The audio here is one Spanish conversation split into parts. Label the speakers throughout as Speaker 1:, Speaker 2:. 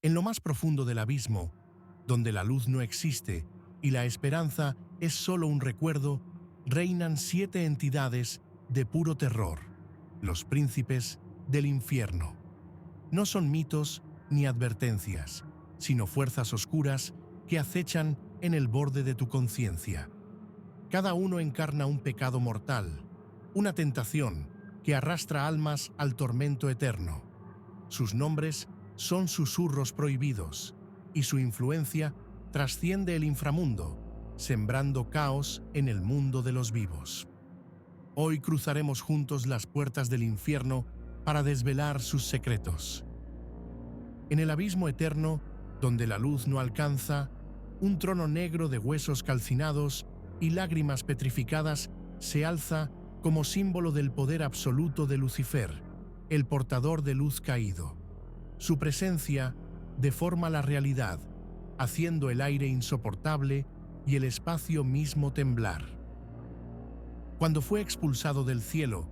Speaker 1: En lo más profundo del abismo, donde la luz no existe y la esperanza es solo un recuerdo, reinan 7 entidades de puro terror, los príncipes del infierno. No son mitos ni advertencias, sino fuerzas oscuras que acechan en el borde de tu conciencia. Cada uno encarna un pecado mortal, una tentación que arrastra almas al tormento eterno. Sus nombres son susurros prohibidos, y su influencia trasciende el inframundo, sembrando caos en el mundo de los vivos. Hoy cruzaremos juntos las puertas del infierno para desvelar sus secretos. En el abismo eterno, donde la luz no alcanza, un trono negro de huesos calcinados y lágrimas petrificadas se alza como símbolo del poder absoluto de Lucifer, el portador de luz caído. Su presencia deforma la realidad, haciendo el aire insoportable y el espacio mismo temblar. Cuando fue expulsado del cielo,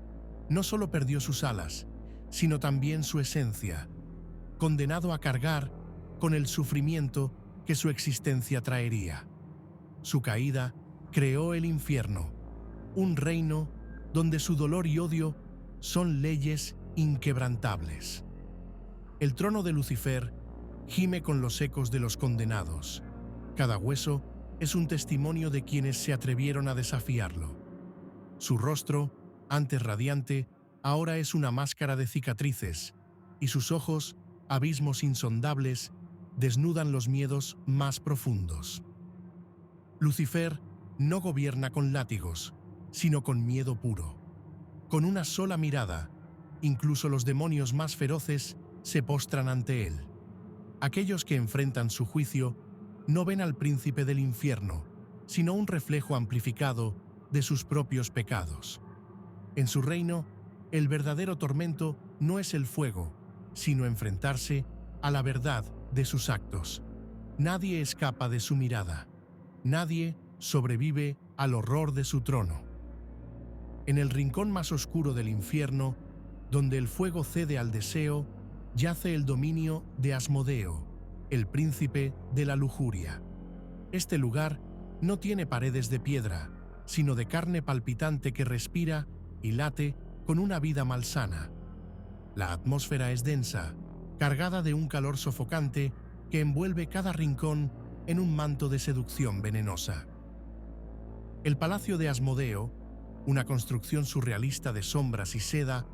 Speaker 1: no solo perdió sus alas, sino también su esencia, condenado a cargar con el sufrimiento que su existencia traería. Su caída creó el infierno, un reino donde su dolor y odio son leyes inquebrantables. El trono de Lucifer gime con los ecos de los condenados. Cada hueso es un testimonio de quienes se atrevieron a desafiarlo. Su rostro, antes radiante, ahora es una máscara de cicatrices, y sus ojos, abismos insondables, desnudan los miedos más profundos. Lucifer no gobierna con látigos, sino con miedo puro. Con una sola mirada, incluso los demonios más feroces se postran ante él. Aquellos que enfrentan su juicio no ven al príncipe del infierno, sino un reflejo amplificado de sus propios pecados. En su reino, el verdadero tormento no es el fuego, sino enfrentarse a la verdad de sus actos. Nadie escapa de su mirada. Nadie sobrevive al horror de su trono. En el rincón más oscuro del infierno, donde el fuego cede al deseo, yace el dominio de Asmodeo, el príncipe de la lujuria. Este lugar no tiene paredes de piedra, sino de carne palpitante que respira y late con una vida malsana. La atmósfera es densa, cargada de un calor sofocante que envuelve cada rincón en un manto de seducción venenosa. El palacio de Asmodeo, una construcción surrealista de sombras y seda,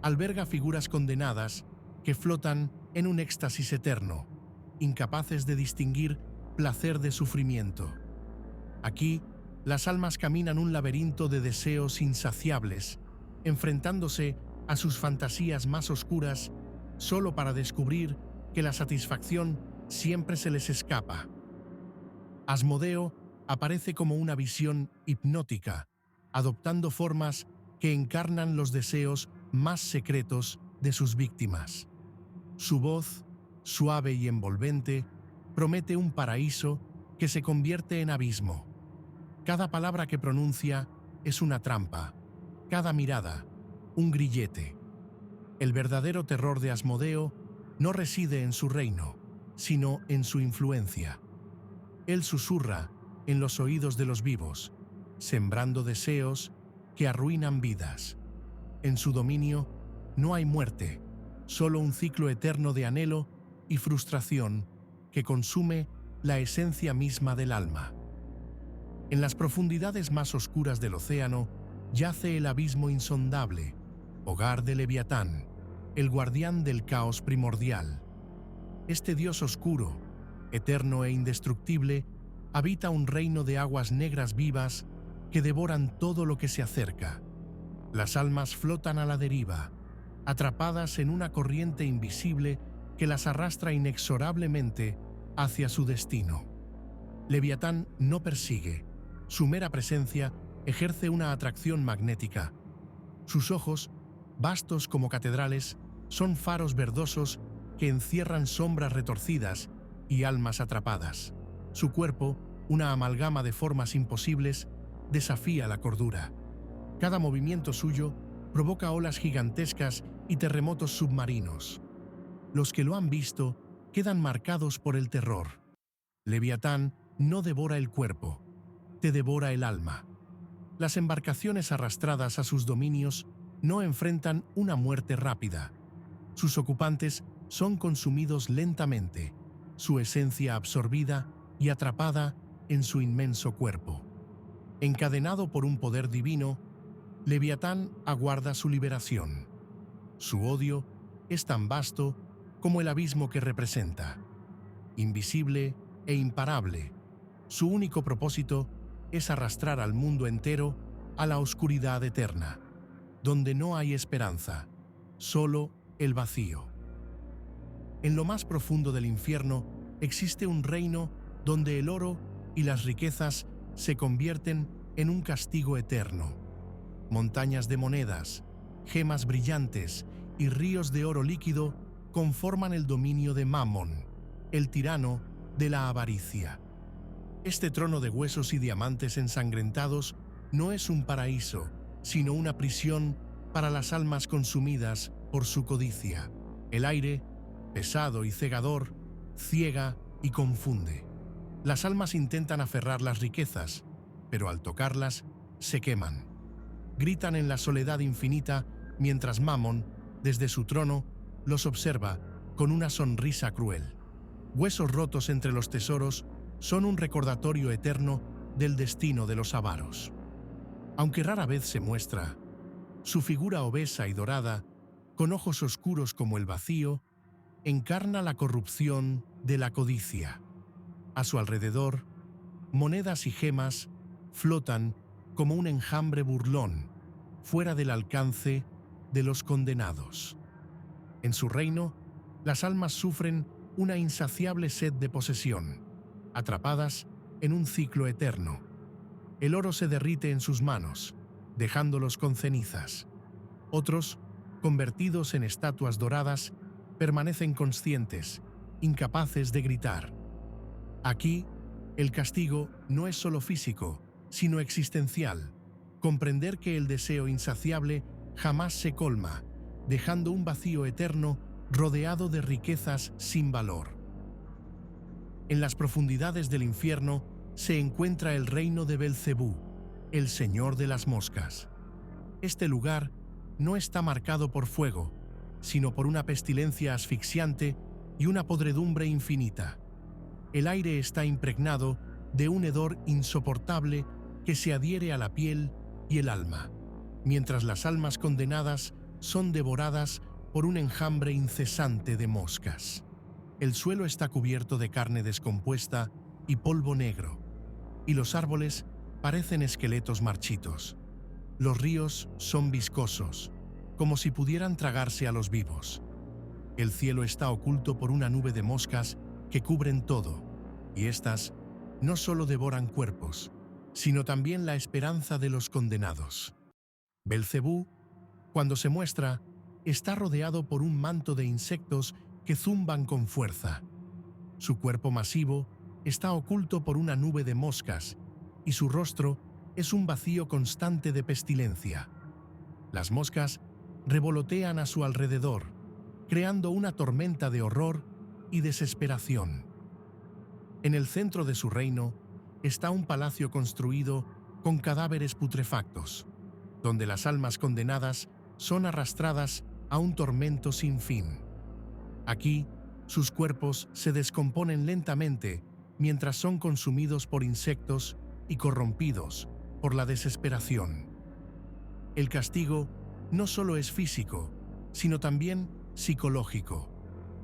Speaker 1: alberga figuras condenadas que flotan en un éxtasis eterno, incapaces de distinguir placer de sufrimiento. Aquí, las almas caminan un laberinto de deseos insaciables, enfrentándose a sus fantasías más oscuras solo para descubrir que la satisfacción siempre se les escapa. Asmodeo aparece como una visión hipnótica, adoptando formas que encarnan los deseos más secretos de sus víctimas. Su voz, suave y envolvente, promete un paraíso que se convierte en abismo. Cada palabra que pronuncia es una trampa, cada mirada, un grillete. El verdadero terror de Asmodeo no reside en su reino, sino en su influencia. Él susurra en los oídos de los vivos, sembrando deseos que arruinan vidas. En su dominio no hay muerte, solo un ciclo eterno de anhelo y frustración que consume la esencia misma del alma. En las profundidades más oscuras del océano yace el abismo insondable, hogar de Leviatán, el guardián del caos primordial. Este dios oscuro, eterno e indestructible, habita un reino de aguas negras vivas que devoran todo lo que se acerca. Las almas flotan a la deriva, atrapadas en una corriente invisible que las arrastra inexorablemente hacia su destino. Leviatán no persigue, su mera presencia ejerce una atracción magnética. Sus ojos, vastos como catedrales, son faros verdosos que encierran sombras retorcidas y almas atrapadas. Su cuerpo, una amalgama de formas imposibles, desafía la cordura. Cada movimiento suyo provoca olas gigantescas y terremotos submarinos. Los que lo han visto quedan marcados por el terror. Leviatán no devora el cuerpo, te devora el alma. Las embarcaciones arrastradas a sus dominios no enfrentan una muerte rápida. Sus ocupantes son consumidos lentamente, su esencia absorbida y atrapada en su inmenso cuerpo. Encadenado por un poder divino, Leviatán aguarda su liberación. Su odio es tan vasto como el abismo que representa. Invisible e imparable, su único propósito es arrastrar al mundo entero a la oscuridad eterna, donde no hay esperanza, solo el vacío. En lo más profundo del infierno existe un reino donde el oro y las riquezas se convierten en un castigo eterno. Montañas de monedas, gemas brillantes y ríos de oro líquido conforman el dominio de Mammon, el tirano de la avaricia. Este trono de huesos y diamantes ensangrentados no es un paraíso, sino una prisión para las almas consumidas por su codicia. El aire, pesado y cegador, ciega y confunde. Las almas intentan aferrar las riquezas, pero al tocarlas, se queman. Gritan en la soledad infinita mientras Mammon, desde su trono, los observa con una sonrisa cruel. Huesos rotos entre los tesoros son un recordatorio eterno del destino de los avaros. Aunque rara vez se muestra, su figura obesa y dorada, con ojos oscuros como el vacío, encarna la corrupción de la codicia. A su alrededor, monedas y gemas flotan como un enjambre burlón, fuera del alcance de los condenados. En su reino, las almas sufren una insaciable sed de posesión, atrapadas en un ciclo eterno. El oro se derrite en sus manos, dejándolos con cenizas. Otros, convertidos en estatuas doradas, permanecen conscientes, incapaces de gritar. Aquí, el castigo no es solo físico, sino existencial. Comprender que el deseo insaciable jamás se colma, dejando un vacío eterno rodeado de riquezas sin valor. En las profundidades del infierno se encuentra el reino de Belcebú, el señor de las moscas. Este lugar no está marcado por fuego, sino por una pestilencia asfixiante y una podredumbre infinita. El aire está impregnado de un hedor insoportable que se adhiere a la piel y el alma, mientras las almas condenadas son devoradas por un enjambre incesante de moscas. El suelo está cubierto de carne descompuesta y polvo negro, y los árboles parecen esqueletos marchitos. Los ríos son viscosos, como si pudieran tragarse a los vivos. El cielo está oculto por una nube de moscas que cubren todo, y éstas no solo devoran cuerpos, sino también la esperanza de los condenados. Belcebú, cuando se muestra, está rodeado por un manto de insectos que zumban con fuerza. Su cuerpo masivo está oculto por una nube de moscas, y su rostro es un vacío constante de pestilencia. Las moscas revolotean a su alrededor, creando una tormenta de horror y desesperación. En el centro de su reino está un palacio construido con cadáveres putrefactos, donde las almas condenadas son arrastradas a un tormento sin fin. Aquí, sus cuerpos se descomponen lentamente mientras son consumidos por insectos y corrompidos por la desesperación. El castigo no solo es físico, sino también psicológico.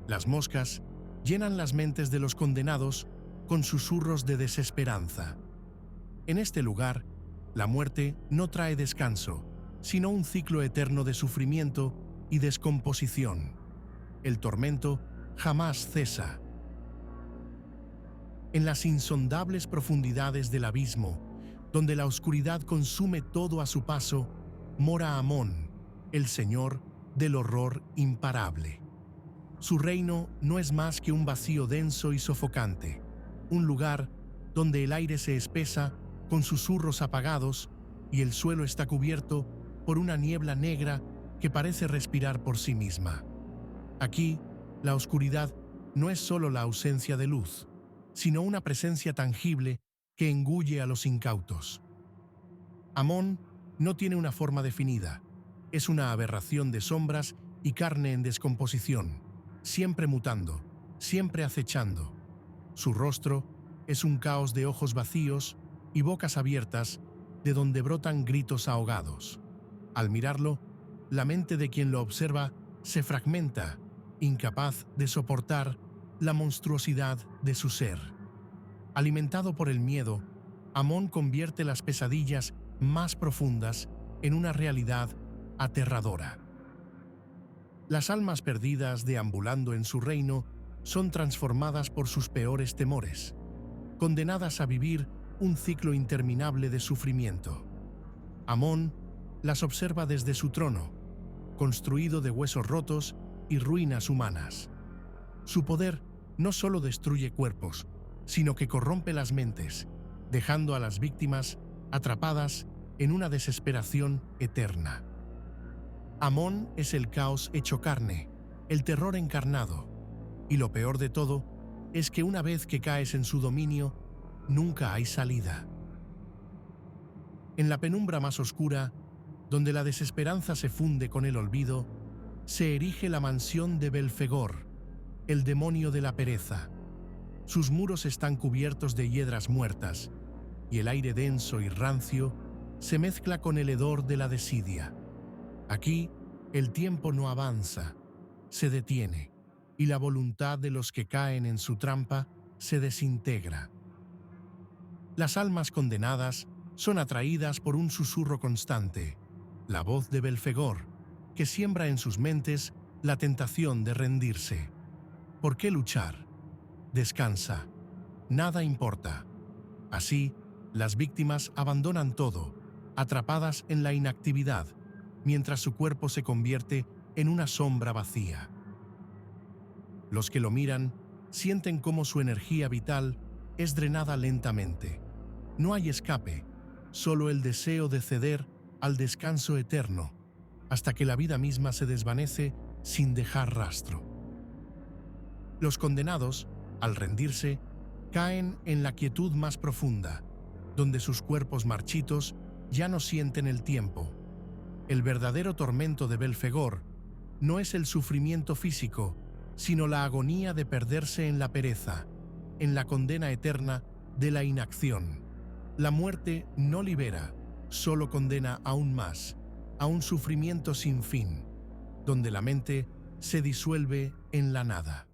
Speaker 1: Las moscas llenan las mentes de los condenados con susurros de desesperanza. En este lugar, la muerte no trae descanso, sino un ciclo eterno de sufrimiento y descomposición. El tormento jamás cesa. En las insondables profundidades del abismo, donde la oscuridad consume todo a su paso, mora Amón, el señor del horror imparable. Su reino no es más que un vacío denso y sofocante, un lugar donde el aire se espesa con susurros apagados y el suelo está cubierto por una niebla negra que parece respirar por sí misma. Aquí, la oscuridad no es solo la ausencia de luz, sino una presencia tangible que engulle a los incautos. Amón no tiene una forma definida, es una aberración de sombras y carne en descomposición, siempre mutando, siempre acechando. Su rostro es un caos de ojos vacíos y bocas abiertas de donde brotan gritos ahogados. Al mirarlo, la mente de quien lo observa se fragmenta, incapaz de soportar la monstruosidad de su ser. Alimentado por el miedo, Amón convierte las pesadillas más profundas en una realidad aterradora. Las almas perdidas deambulando en su reino son transformadas por sus peores temores, condenadas a vivir un ciclo interminable de sufrimiento. Amón las observa desde su trono, construido de huesos rotos y ruinas humanas. Su poder no solo destruye cuerpos, sino que corrompe las mentes, dejando a las víctimas atrapadas en una desesperación eterna. Amón es el caos hecho carne, el terror encarnado, y lo peor de todo es que una vez que caes en su dominio, nunca hay salida. En la penumbra más oscura, donde la desesperanza se funde con el olvido, se erige la mansión de Belfegor, el demonio de la pereza. Sus muros están cubiertos de hiedras muertas, y el aire denso y rancio se mezcla con el hedor de la desidia. Aquí, el tiempo no avanza, se detiene, y la voluntad de los que caen en su trampa se desintegra. Las almas condenadas son atraídas por un susurro constante, la voz de Belfegor, que siembra en sus mentes la tentación de rendirse. ¿Por qué luchar? Descansa. Nada importa. Así, las víctimas abandonan todo, atrapadas en la inactividad, mientras su cuerpo se convierte en una sombra vacía. Los que lo miran sienten cómo su energía vital es drenada lentamente. No hay escape, solo el deseo de ceder al descanso eterno, hasta que la vida misma se desvanece sin dejar rastro. Los condenados, al rendirse, caen en la quietud más profunda, donde sus cuerpos marchitos ya no sienten el tiempo. El verdadero tormento de Belfegor no es el sufrimiento físico, sino la agonía de perderse en la pereza, en la condena eterna de la inacción. La muerte no libera, solo condena aún más, a un sufrimiento sin fin, donde la mente se disuelve en la nada.